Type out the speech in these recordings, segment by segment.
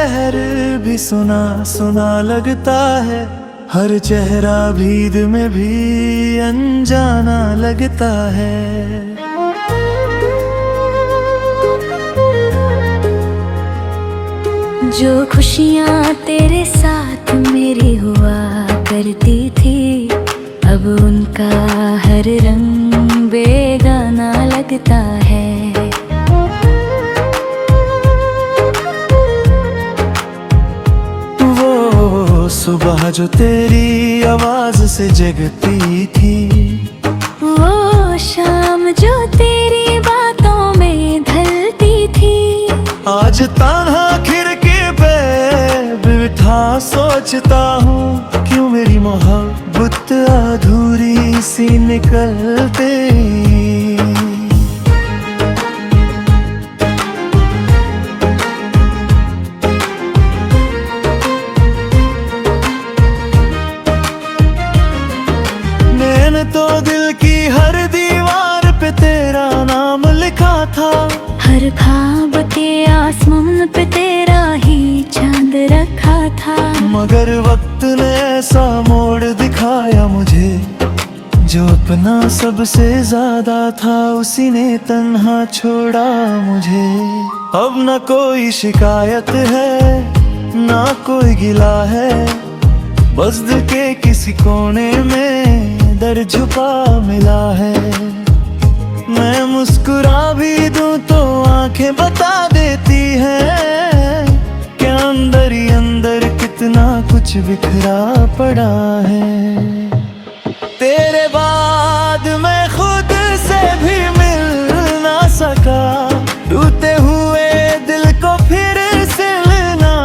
शहर भी सुना सुना लगता है, हर चेहरा भीड़ में भी अनजाना लगता है। जो खुशियाँ तेरे साथ मेरी हुआ करती थी, अब उनका हर रंग बेगाना लगता है। वो सुबह जो तेरी आवाज से जगती थी, वो शाम जो तेरी बातों में ढलती थी, आज तन्हा खिड़की पे बैठा सोचता हूँ, क्यों मेरी मोहब्बत अधूरी सी निकलते। मैंने तो दिल की हर दीवार पे तेरा नाम लिखा था, हर ख्वाब के आसमान पे तेरा ही चांद रखा था। मगर वक्त ने ऐसा मोड़ दिखाया मुझे, जो अपना सबसे ज्यादा था उसी ने तन्हा छोड़ा मुझे। अब न कोई शिकायत है ना कोई गिला है, बस दिल के किसी कोने में दर्द छुपा मिला है। मैं मुस्कुरा भी दूं तो आंखें बता देती हैं, कि अंदर ही अंदर कितना कुछ बिखरा पड़ा है। तेरे बाद मैं खुद से भी मिल ना सका, टूटे हुए दिल को फिर से ना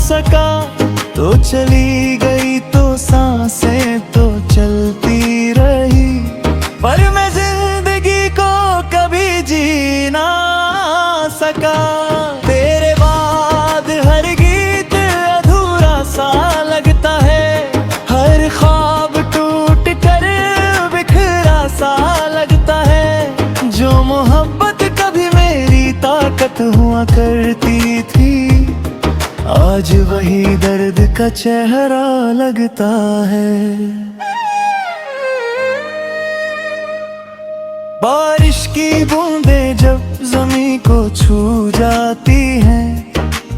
सका। तो चली गई तो सांसें तो चलती रही, पर मैं जिंदगी को कभी जी ना सका। तेरे बाद हर गीत अधूरा सा लगता है, हर ख्वाब टूट कर बिखरा सा लगता है। जो मोहब्बत कभी मेरी ताकत हुआ करती थी, आज वही दर्द का चेहरा लगता है। बारिश की बूंदें जब जमीन को छू जाती हैं,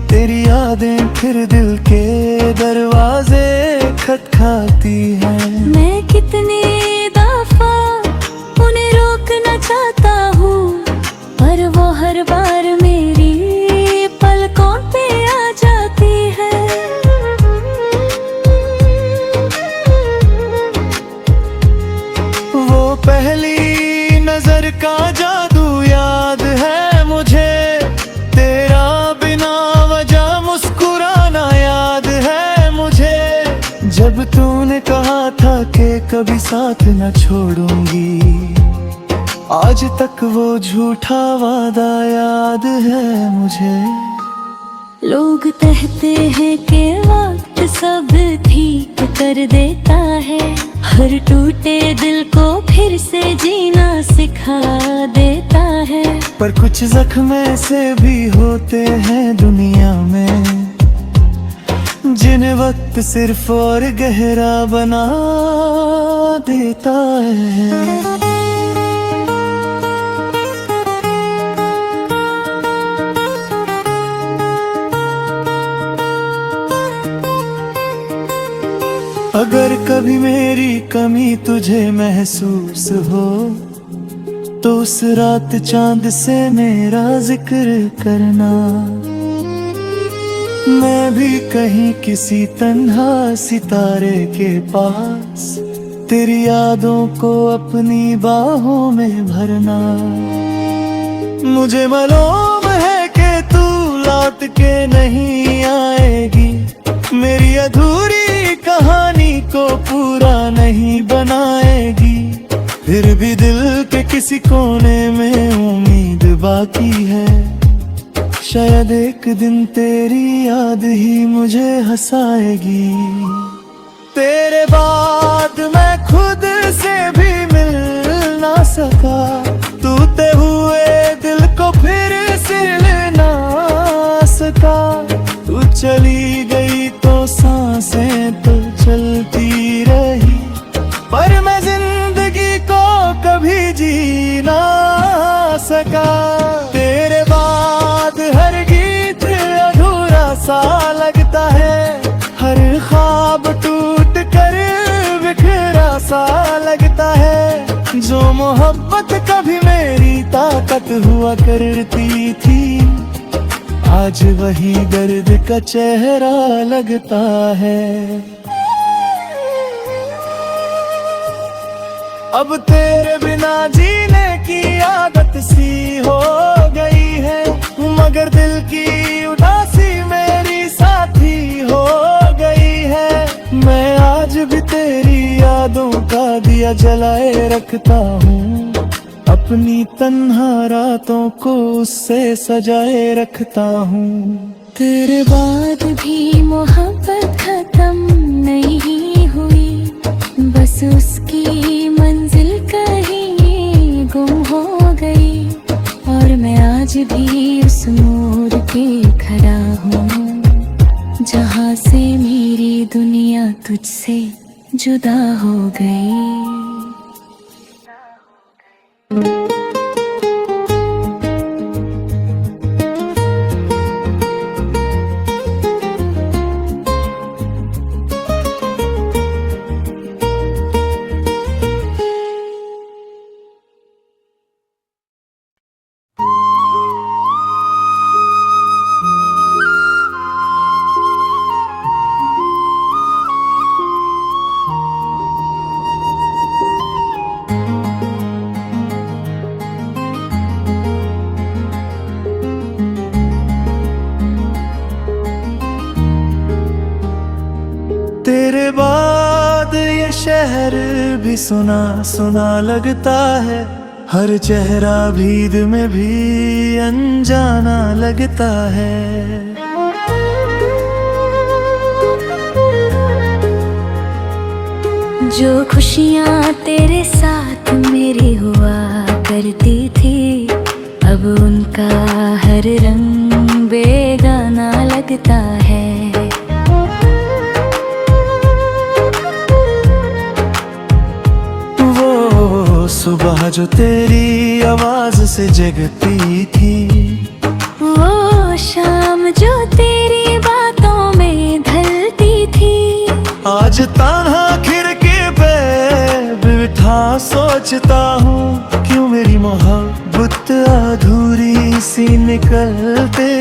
तेरी यादें फिर दिल के दरवाजे खटखटाती हैं। मैं कितनी दफा उन्हें रोकना चाहता हूँ, पर वो हर बार मेरी पलकों पे आ जाती है। वो पहली नजर का जादू याद है मुझे, तेरा बिना वजह मुस्कुराना याद है मुझे। जब तूने कहा था कि कभी साथ न छोड़ूंगी, आज तक वो झूठा वादा याद है मुझे। लोग कहते हैं कि वक्त सब ठीक कर देता है, हर टूटे दिल को फिर से जीना सिखा देता है। पर कुछ जख्म ऐसे भी होते हैं दुनिया में, जिन्हें वक्त सिर्फ और गहरा बना देता है। अगर कभी मेरी कमी तुझे महसूस हो, तो उस रात चांद से मेरा जिक्र करना। मैं भी कहीं किसी तन्हा सितारे के पास, तेरी यादों को अपनी बाहों में भरना। मुझे मालूम है कि तू लौट के नहीं आएगी, मेरी अधूरी कहानी को पूरा नहीं बनाएगी। फिर भी दिल के किसी कोने में उम्मीद बाकी है, शायद एक दिन तेरी याद ही मुझे हंसाएगी। तेरे बाद मैं खुद से भी मिल ना सका, टूटे हुए दिल को फिर से ना सका। सका। तेरे बाद हर गीत अधूरा सा लगता है, हर ख्वाब टूट कर बिखरा सा लगता है। जो मोहब्बत कभी मेरी ताकत हुआ करती थी, आज वही दर्द का चेहरा लगता है। अब तेरे बिना जीने की आदत सी हो गई है, मगर दिल की उदासी मेरी साथी हो गई है। मैं आज भी तेरी यादों का दिया जलाए रखता हूँ, अपनी तन्हा रातों को उससे सजाए रखता हूँ। तेरे बाद भी मोहब्बत खत्म नहीं हुई, बस उसकी मंजिल कहीं गुम हो गई। और मैं आज भी उस मोड़ पे खड़ा हूँ, जहाँ से मेरी दुनिया तुझसे जुदा हो गई। तेरे बाद ये शहर भी सुना सुना लगता है, हर चेहरा भीड़ में भी अनजाना लगता है। जो खुशियाँ तेरे साथ मेरी हुआ करती थी, अब उनका हर रंग बेगाना लगता है। सुबह जो तेरी आवाज से जगती थी, वो शाम जो तेरी बातों में ढलती थी, आज तन्हा खिड़की पे बैठा सोचता हूँ, क्यों मेरी मोहब्बत अधूरी सी निकलती।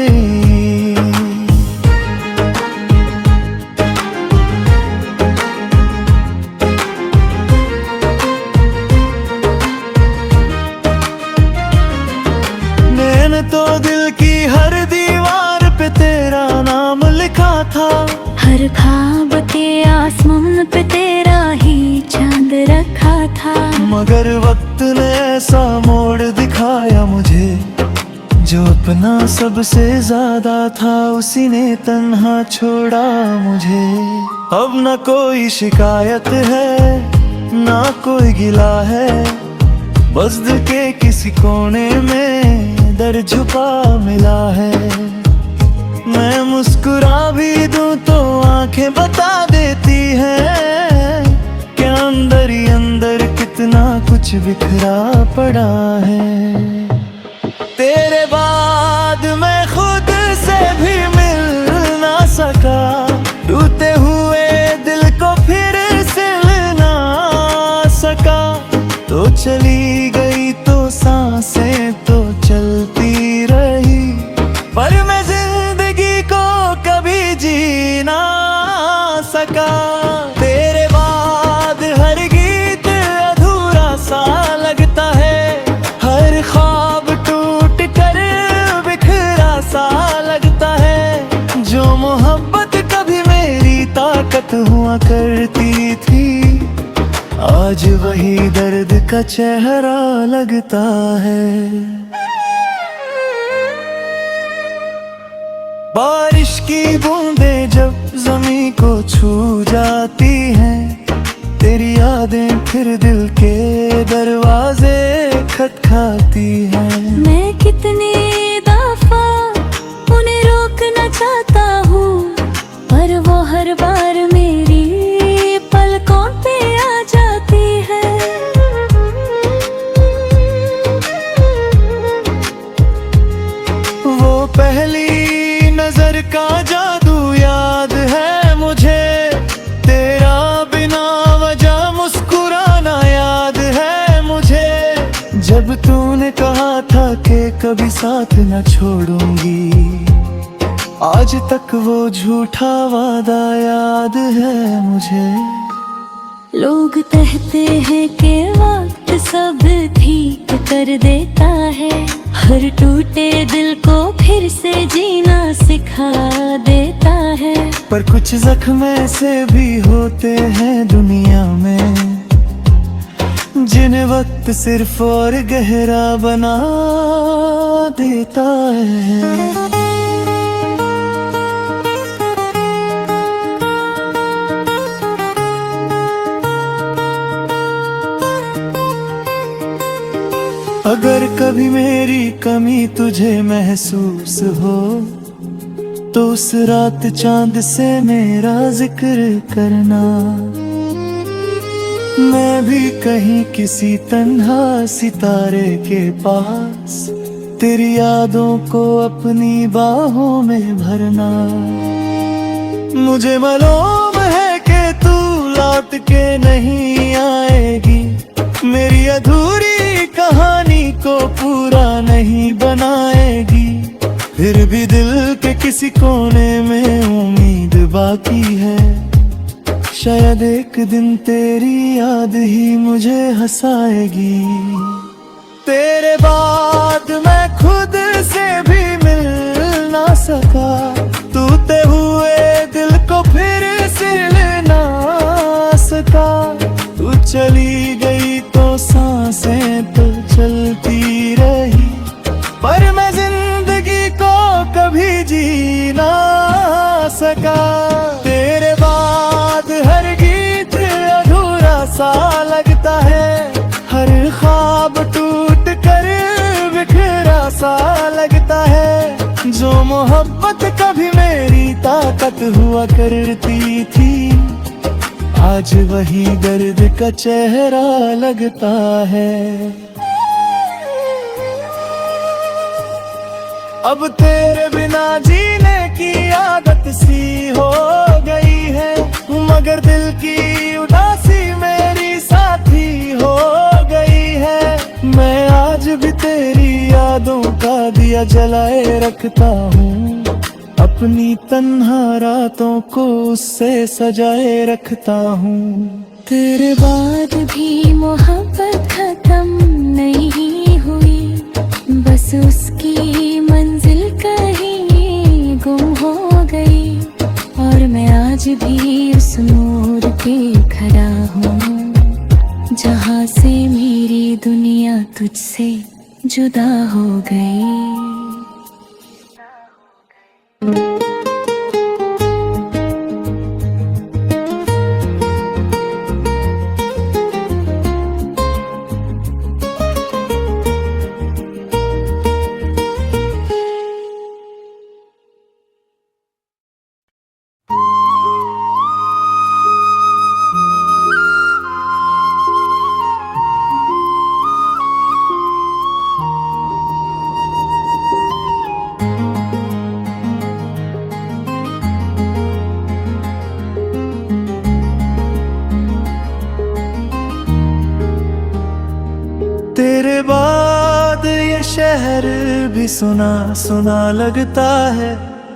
तो दिल की हर दीवार पे तेरा नाम लिखा था, हर ख्वाब के आसमान पे तेरा ही चांद रखा था। मगर वक्त ने ऐसा मोड़ दिखाया मुझे, जो अपना सबसे ज्यादा था उसी ने तन्हा छोड़ा मुझे। अब न कोई शिकायत है, ना कोई गिला है, बस दिल के किसी कोने में दर्द छुपा मिला है। मैं मुस्कुरा भी दूं तो आंखें बता देती हैं, कि अंदर ही अंदर कितना कुछ बिखरा पड़ा है। तेरे बाद मैं खुद से भी मिल ना सका, टूटे हुए दिल को फिर से ना सका। तो चली गई तो सांसें तो चलती रही, पर मैं जिंदगी को कभी जी ना सका। तेरे बाद हर गीत अधूरा सा लगता है, हर ख्वाब टूट कर बिखरा सा लगता है। जो मोहब्बत कभी मेरी ताकत हुआ करती थी, आज वही दर्द का चेहरा लगता है। बारिश की बूंदें जब जमीन को छू जाती हैं, तेरी यादें फिर दिल के दरवाजे खटखटाती हैं। मैं कितनी दफा उन्हें रोकना चाहता हूँ, पर वो हर बार मेरी पलकों पे आ जाती है। कभी साथ न छोड़ूंगी। आज तक वो झूठा वादा याद है मुझे। लोग कहते हैं कि वक्त सब ठीक कर देता है, हर टूटे दिल को फिर से जीना सिखा देता है। पर कुछ जख्म ऐसे भी होते हैं दुनिया में, जिन्हें वक्त सिर्फ और गहरा बना देता है। अगर कभी मेरी कमी तुझे महसूस हो, तो उस रात चांद से मेरा जिक्र करना। मैं भी कहीं किसी तन्हा सितारे के पास तेरी यादों को अपनी बाहों में भरना। मुझे मालूम है कि तू लौट के नहीं आएगी, मेरी अधूरी कहानी को पूरा नहीं बनाएगी। फिर भी दिल के किसी कोने में उम्मीद बाकी है, शायद एक दिन तेरी याद ही मुझे हंसाएगी। तेरे बाद मैं खुद से भी मिल ना सका, टूटे हुए दिल को फिर सिल ना सका। तू चली गई तो सांसें तो चलती रही, पर मैं जिंदगी को कभी जी ना सका। तेरे बाद हर गीत अधूरा सा लगता है, हर ख्वाब टूट कर बिखरा सा लगता है। जो मोहब्बत कभी मेरी ताकत हुआ करती थी, आज वही दर्द का चेहरा लगता है। अब तेरे बिना जीने की आदत सी हो गई है, मगर दिल की उदासी मेरी साथी हो गई है। मैं आज भी तेरी यादों का दिया जलाए रखता हूँ, अपनी तन्हा रातों को उससे सजाए रखता हूँ। तेरे बाद भी मोहब्बत खत्म नहीं हुई, बस उसकी मंजिल कहीं गुम हो गई। और मैं आज भी उस मोड़ पे खड़ा हूँ, जहाँ से मेरी दुनिया तुझसे जुदा हो गई। तेरे बाद ये शहर भी सुना सुना लगता है,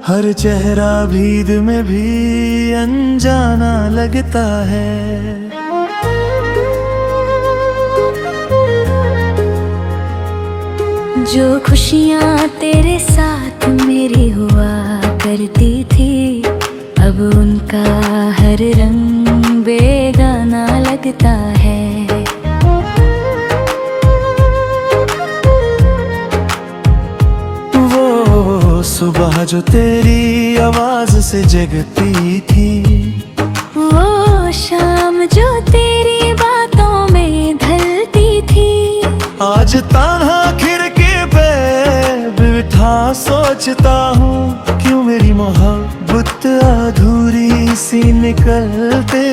हर चेहरा भीड़ में भी अनजाना लगता है। जो खुशियाँ तेरे साथ मेरी हुआ करती थी, अब उनका हर रंग बेगाना लगता है। सुबह जो तेरी आवाज से जगती थी, वो शाम जो तेरी बातों में ढलती थी, आज तन्हा खिड़की पे बैठा सोचता हूँ, क्यों मेरी मोहब्बत अधूरी सी निकलती।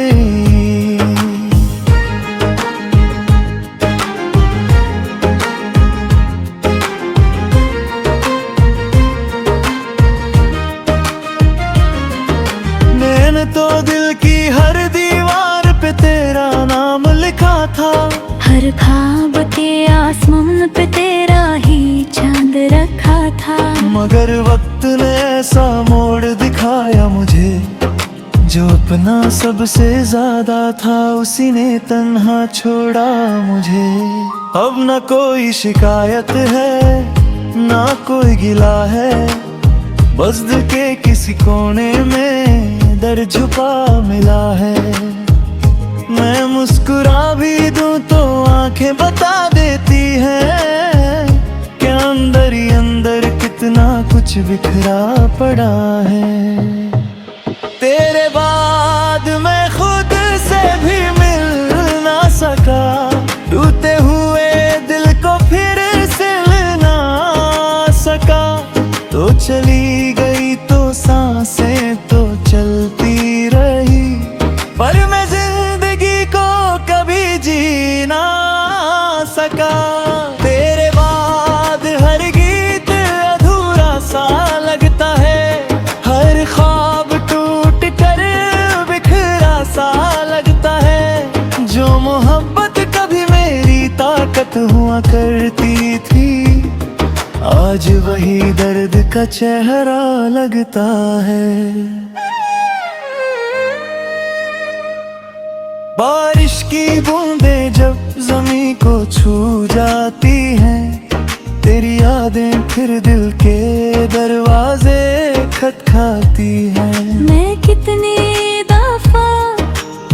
तो दिल की हर दीवार पे तेरा नाम लिखा था, हर ख्वाब के आसमान पे तेरा ही चांद मगर वक्त ने ऐसा मोड़ दिखाया मुझे, जो अपना सबसे ज्यादा था उसी ने तन्हा छोड़ा मुझे। अब न कोई शिकायत है ना कोई गिला है, बस दिल के किसी कोने में दर्द छुपा मिला है। मैं मुस्कुरा भी दूं तो आंखें बता देती हैं कि अंदर ही अंदर कितना कुछ बिखरा पड़ा है। तेरे बाद मैं खुद से भी मिल ना सका, टूटे हुए दिल को फिर से ना सका। तो चली गई तो सांसें तो चलती रही, पर मैं जिंदगी को कभी जी ना सका। तेरे बाद हर गीत अधूरा सा लगता है, हर ख्वाब टूट कर बिखरा सा लगता है। जो मोहब्बत कभी मेरी ताकत हुआ करती थी, आज वही दर्द का चेहरा लगता है। बारिश की बूंदें जब ज़मीं को छू जाती हैं, तेरी यादें फिर दिल के दरवाजे खटखटाती हैं। मैं कितनी दफा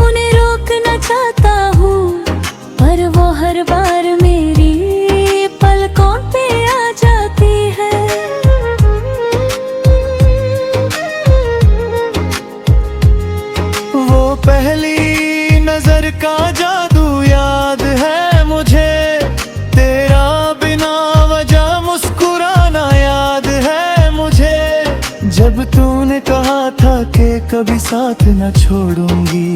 उन्हें रोकना चाहता हूँ, पर वो हर बार मेरी पलकों पे आ जाती है। वो पहली नजर का जादू याद है मुझे, तेरा बिना वजह मुस्कुराना याद है मुझे। जब तूने कहा था कि कभी साथ न छोड़ूंगी,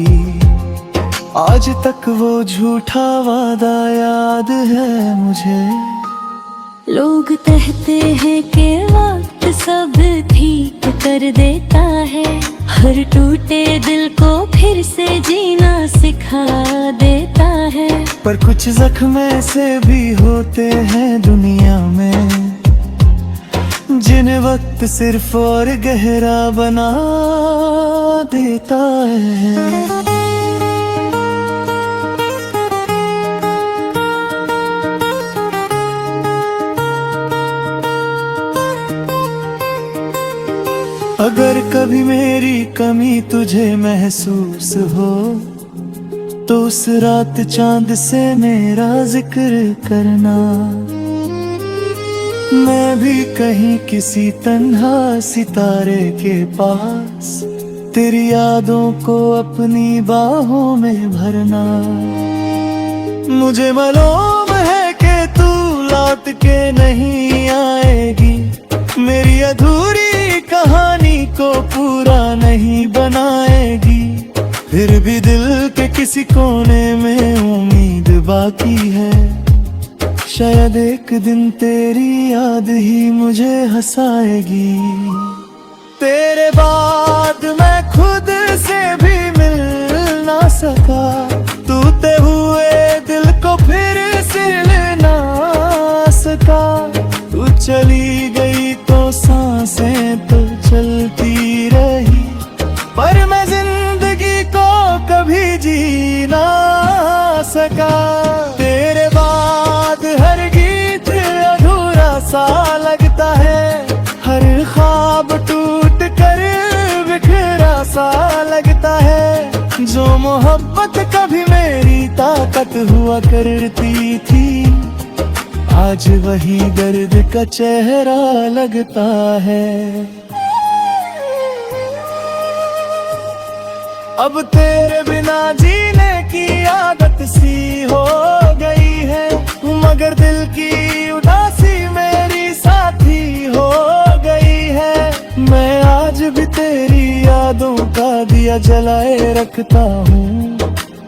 आज तक वो झूठा वादा याद है मुझे। लोग कहते हैं कि वक्त सब ठीक कर देता है, हर टूटे दिल को फिर से जीना सिखा देता है। पर कुछ जख्म ऐसे भी होते हैं दुनिया में, जिन्हें वक्त सिर्फ और गहरा बना देता है। अगर कभी मेरी कमी तुझे महसूस हो, तो उस रात चांद से मेरा जिक्र करना। मैं भी कहीं किसी तन्हा सितारे के पास, तेरी यादों को अपनी बाहों में भरना। मुझे मालूम है कि तू लौट के नहीं आएगी, मेरी अधूरी कहानी को पूरा नहीं बनाएगी। फिर भी दिल के किसी कोने में उम्मीद बाकी है, शायद एक दिन तेरी याद ही मुझे हंसाएगी। तेरे बाद मैं खुद से भी मिल ना सका, टूटे हुए दिल को फिर से ना सका। तू चली गई तो सांसें तो चलती रही, पर मैं जिंदगी को कभी जी ना सका। तेरे बाद हर गीत अधूरा सा लगता है, हर ख्वाब टूट कर बिखरा सा लगता है। जो मोहब्बत कभी मेरी ताकत हुआ करती थी, आज वही दर्द का चेहरा लगता है। अब तेरे बिना जीने की आदत सी हो गई है, मगर दिल की उदासी मेरी साथी हो गई है। मैं आज भी तेरी यादों का दिया जलाए रखता हूँ,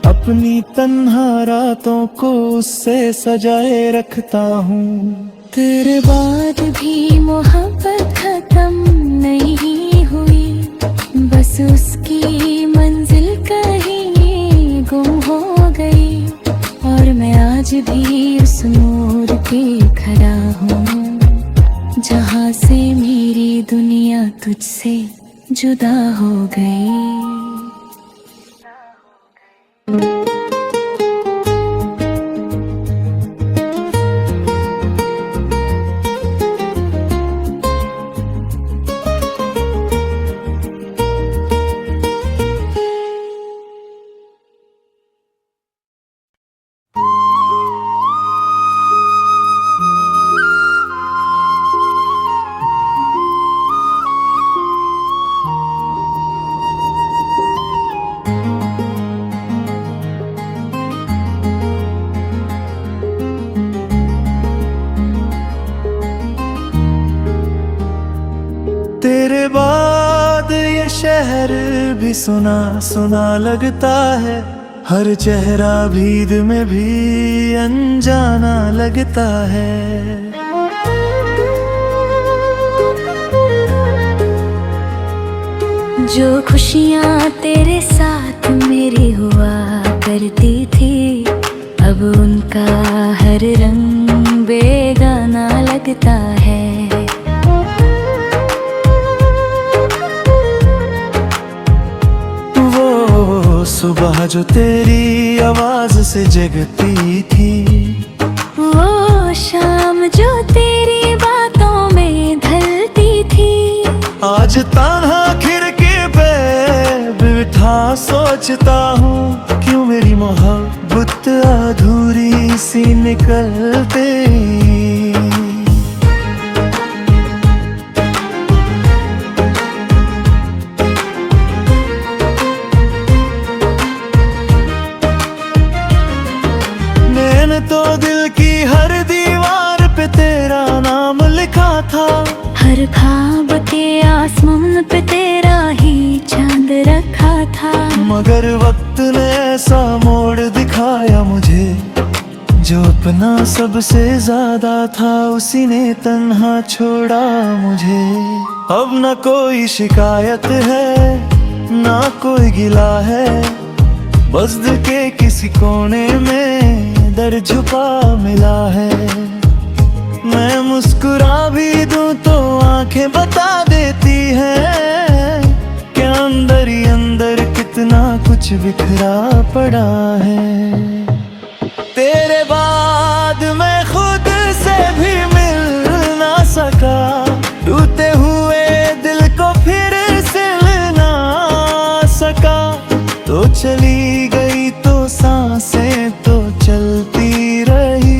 अपनी तन्हा रातों को उससे सजाए रखता हूँ। तेरे बाद भी मोहब्बत खत्म नहीं हुई, बस उसकी मंजिल कहीं गुम हो गई। और मैं आज भी उस मोड़ पे खड़ा हूँ, जहाँ से मेरी तुझसे जुदा हो गई। तेरे बाद ये शहर भी सुना सुना लगता है, हर चेहरा भीड़ में भी अनजाना लगता है। जो खुशियाँ तेरे साथ मेरी हुआ करती थी, अब उनका हर रंग बेगाना लगता है। वो सुबह जो तेरी आवाज से जगती थी, वो शाम जो तेरी बातों में ढलती थी, आज तान्हा खिड़की पे बैठा सोचता हूँ, क्यों मेरी मोहब्बत अधूरी सी निकलती। मैंने तो दिल की हर दीवार पे तेरा नाम लिखा था, हर ख्वाब के आसमान पे तेरा ही चांद रखा था। मगर वक्त ने ऐसा मोड़ दिखाया मुझे, जो अपना सबसे ज्यादा था उसी ने तन्हा छोड़ा मुझे। अब न कोई शिकायत है ना कोई गिला है, बस दिल के किसी कोने में दर्द छुपा मिला है। मैं मुस्कुरा भी दूं तो आंखें बता देती हैं कि अंदर ही अंदर कितना कुछ बिखरा पड़ा है। तेरे बाद मैं खुद से भी मिल ना सका, टूटे हुए दिल को फिर से ना सका। तो चली गई तो सांसें तो चलती रही,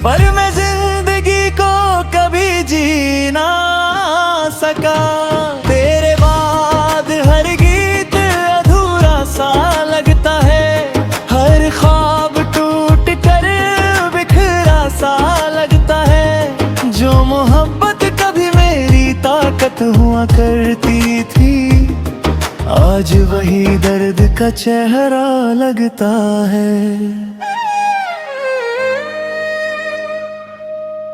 पर मैं जिंदगी को कभी जी ना सका। तेरे बाद हर गीत अधूरा सा लगता है, हर ख्वाब टूट कर बिखरा सा लगता है। जो मोहब्बत कभी मेरी ताकत हुआ करती थी, आज वही दर्द का चेहरा लगता है।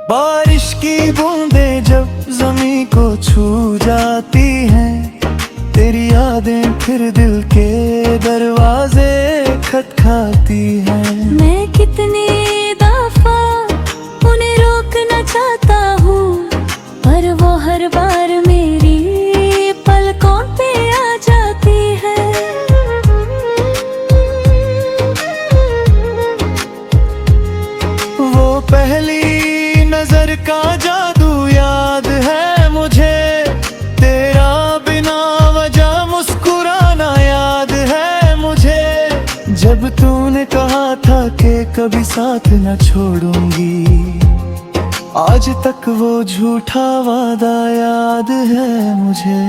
बारिश की बूंदें जब जमीन को छू जाती हैं, तेरी यादें फिर दिल के दरवाजे खटखटाती हैं। मैं कितनी दफा उन्हें रोकना चाहता हूँ, पर वो हर बार मेरी पलकों पे आ जाती है। वो पहली नजर का जादू याद है मुझे, तेरा बिना वजह मुस्कुराना याद है मुझे। जब तूने कहा था कि कभी साथ न छोड़ूंगी, आज तक वो झूठा वादा याद है मुझे।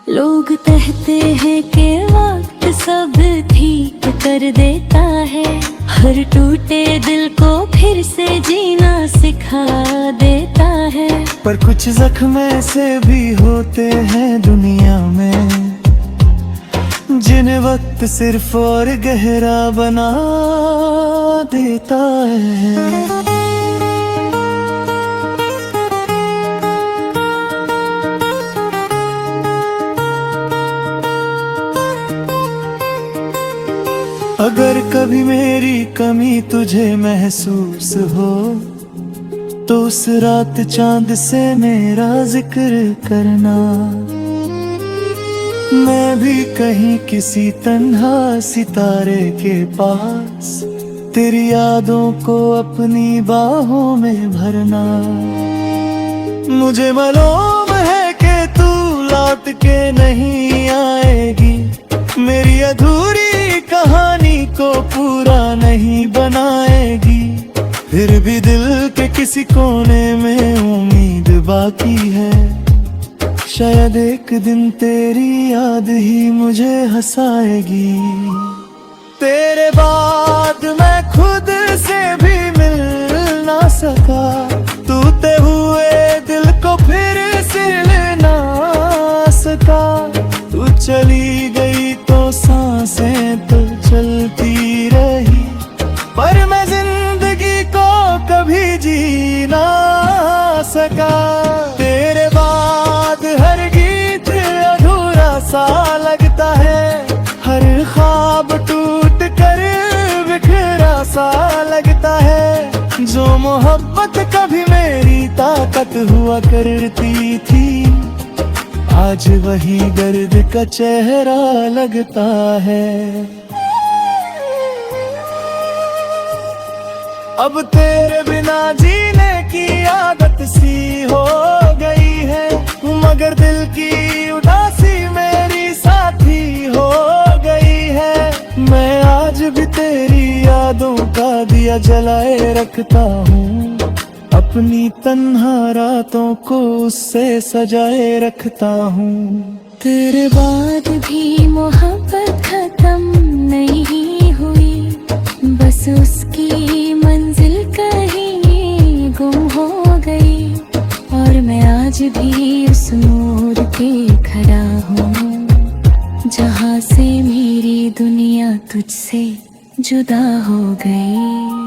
लोग कहते हैं कि वक्त सब ठीक कर देता है, हर टूटे दिल को फिर से जीना सिखा देता है। पर कुछ जख्म ऐसे भी होते हैं दुनिया में, जिन्हें वक्त सिर्फ और गहरा बना देता है। अगर कभी मेरी कमी तुझे महसूस हो, तो उस रात चांद से मेरा जिक्र करना। मैं भी कहीं किसी तन्हा सितारे के पास तेरी यादों को अपनी बाहों में भरना। मुझे मालूम है कि तू लौट के नहीं आएगी, मेरी अधूरी कहानी को पूरा नहीं बनाएगी। फिर भी दिल के किसी कोने में उम्मीद बाकी है, शायद एक दिन तेरी याद ही मुझे हंसाएगी। तेरे बाद मैं खुद से भी मिल ना सका, टूटे हुए दिल को फिर से लेना सका। तू चली गई तो सांसें तो चलती रही, पर मैं जिंदगी को कभी जी ना सका। तेरे बाद हर गीत अधूरा सा लगता है, हर ख्वाब टूट कर बिखरा सा लगता है। जो मोहब्बत कभी मेरी ताकत हुआ करती थी, आज वही दर्द का चेहरा लगता है। अब तेरे बिना जीने की आदत सी हो गई है, मगर दिल की उदासी मेरी साथी हो गई है। मैं आज भी तेरी यादों का दिया जलाए रखता हूँ, अपनी तन्हा रातों को उससे सजाए रखता हूँ। तेरे बाद भी मोहब्बत खत्म नहीं हुई, बस उसकी मंजिल कहीं गुम हो गई। और मैं आज भी उस मोड़ पे खड़ा हूँ, जहाँ से मेरी दुनिया तुझसे जुदा हो गई।